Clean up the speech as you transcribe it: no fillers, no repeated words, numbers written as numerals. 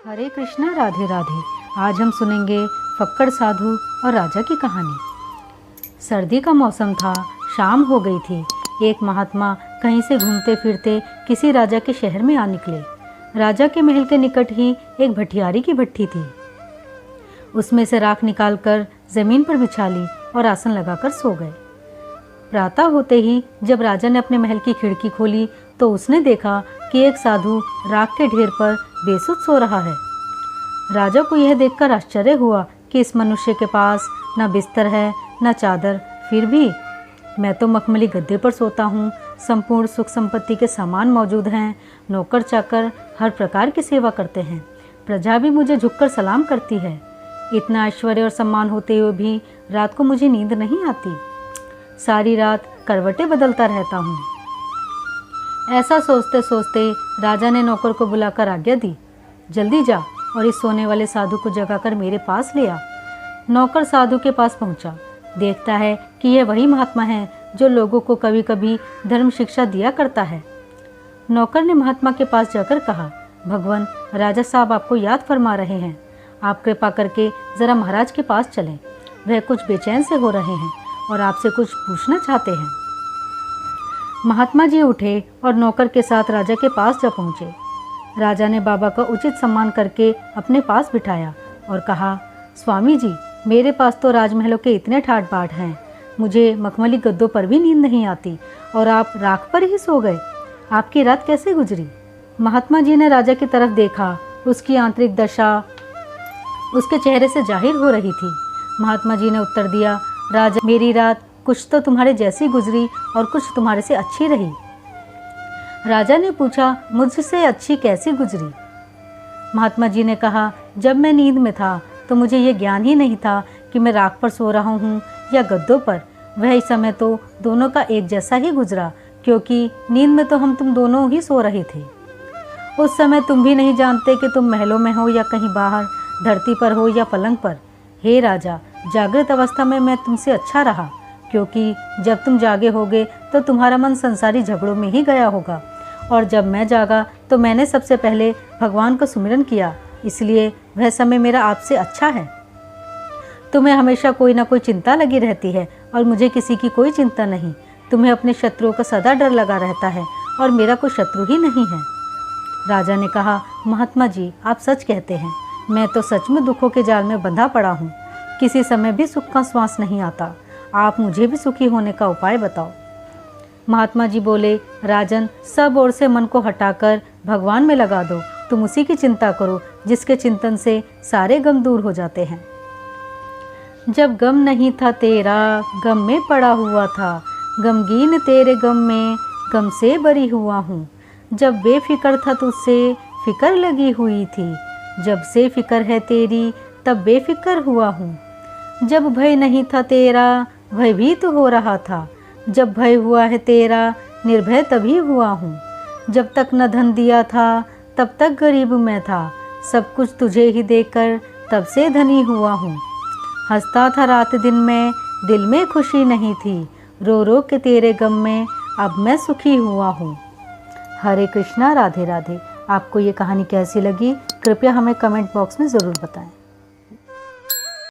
हरे कृष्णा राधे राधे। आज हम सुनेंगे फक्कड़ साधु और राजा की कहानी। सर्दी का मौसम था, शाम हो गई थी। एक महात्मा कहीं से घूमते फिरते किसी राजा के शहर में आ निकले। राजा के महल के निकट ही एक भटियारी की भट्ठी थी। उसमें से राख निकालकर जमीन पर बिछा ली और आसन लगाकर सो गए। प्रातः होते ही जब राजा ने अपने महल की खिड़की खोली तो उसने देखा कि एक साधु राख के ढेर पर बेसुध सो रहा है। राजा को यह देखकर आश्चर्य हुआ कि इस मनुष्य के पास न बिस्तर है न चादर, फिर भी मैं तो मखमली गद्दे पर सोता हूँ। संपूर्ण सुख संपत्ति के सामान मौजूद हैं। नौकर चाकर हर प्रकार की सेवा करते हैं। प्रजा भी मुझे झुककर सलाम करती है। इतना ऐश्वर्य और सम्मान होते हुए भी रात को मुझे नींद नहीं आती। सारी रात करवटें बदलता रहता हूँ। ऐसा सोचते सोचते राजा ने नौकर को बुलाकर आज्ञा दी, जल्दी जा और इस सोने वाले साधु को जगाकर मेरे पास ले आ। नौकर साधु के पास पहुंचा। देखता है कि यह वही महात्मा है जो लोगों को कभी कभी धर्म शिक्षा दिया करता है। नौकर ने महात्मा के पास जाकर कहा, भगवान, राजा साहब आपको याद फरमा रहे हैं। आप कृपा करके ज़रा महाराज के पास चलें। वह कुछ बेचैन से हो रहे हैं और आपसे कुछ पूछना चाहते हैं। महात्मा जी उठे और नौकर के साथ राजा के पास जा पहुँचे। राजा ने बाबा का उचित सम्मान करके अपने पास बिठाया और कहा, स्वामी जी, मेरे पास तो राजमहलों के इतने ठाट बाट हैं, मुझे मखमली गद्दों पर भी नींद नहीं आती और आप राख पर ही सो गए। आपकी रात कैसे गुजरी? महात्मा जी ने राजा की तरफ देखा। उसकी आंतरिक दशा उसके चेहरे से जाहिर हो रही थी। महात्मा जी ने उत्तर दिया, राजा, मेरी रात कुछ तो तुम्हारे जैसी गुजरी और कुछ तुम्हारे से अच्छी रही। राजा ने पूछा, मुझसे अच्छी कैसी गुजरी? महात्मा जी ने कहा, जब मैं नींद में था तो मुझे ये ज्ञान ही नहीं था कि मैं राख पर सो रहा हूँ या गद्दों पर। वह समय तो दोनों का एक जैसा ही गुजरा, क्योंकि नींद में तो हम तुम दोनों ही सो रहे थे। उस समय तुम भी नहीं जानते कि तुम महलों में हो या कहीं बाहर, धरती पर हो या पलंग पर। हे राजा, जागृत अवस्था में मैं तुमसे अच्छा रहा, क्योंकि जब तुम जागे होगे तो तुम्हारा मन संसारी झगड़ों में ही गया होगा, और जब मैं जागा तो मैंने सबसे पहले भगवान का सुमिरन किया, इसलिए वह समय मेरा आपसे अच्छा है। तुम्हें हमेशा कोई ना कोई चिंता लगी रहती है और मुझे किसी की कोई चिंता नहीं। तुम्हें अपने शत्रुओं का सदा डर लगा रहता है और मेरा कोई शत्रु ही नहीं है। राजा ने कहा, महात्मा जी, आप सच कहते हैं। मैं तो सच में दुखों के जाल में बंधा पड़ा हूँ। किसी समय भी सुख का श्वास नहीं आता। आप मुझे भी सुखी होने का उपाय बताओ। महात्मा जी बोले, राजन, सब ओर से मन को हटाकर भगवान में लगा दो। तुम उसी की चिंता करो जिसके चिंतन से सारे गम दूर हो जाते हैं। जब गम नहीं था तेरा, गम में पड़ा हुआ था। गमगीन तेरे गम में, गम से बरी हुआ हूँ। जब बेफिक्र था तुझसे, फिक्र लगी हुई थी। जब से फिक्र है तेरी, तब बेफिक्र हुआ हूँ। जब भय नहीं था तेरा, भयभीत हो रहा था। जब भय हुआ है तेरा, निर्भय तभी हुआ हूँ। जब तक न धन दिया था, तब तक गरीब मैं था। सब कुछ तुझे ही देकर तब से धनी हुआ हूँ। हंसता था रात दिन में, दिल में खुशी नहीं थी। रो रो के तेरे गम में अब मैं सुखी हुआ हूँ। हरे कृष्णा राधे राधे। आपको ये कहानी कैसी लगी, कृपया हमें कमेंट बॉक्स में ज़रूर बताएं।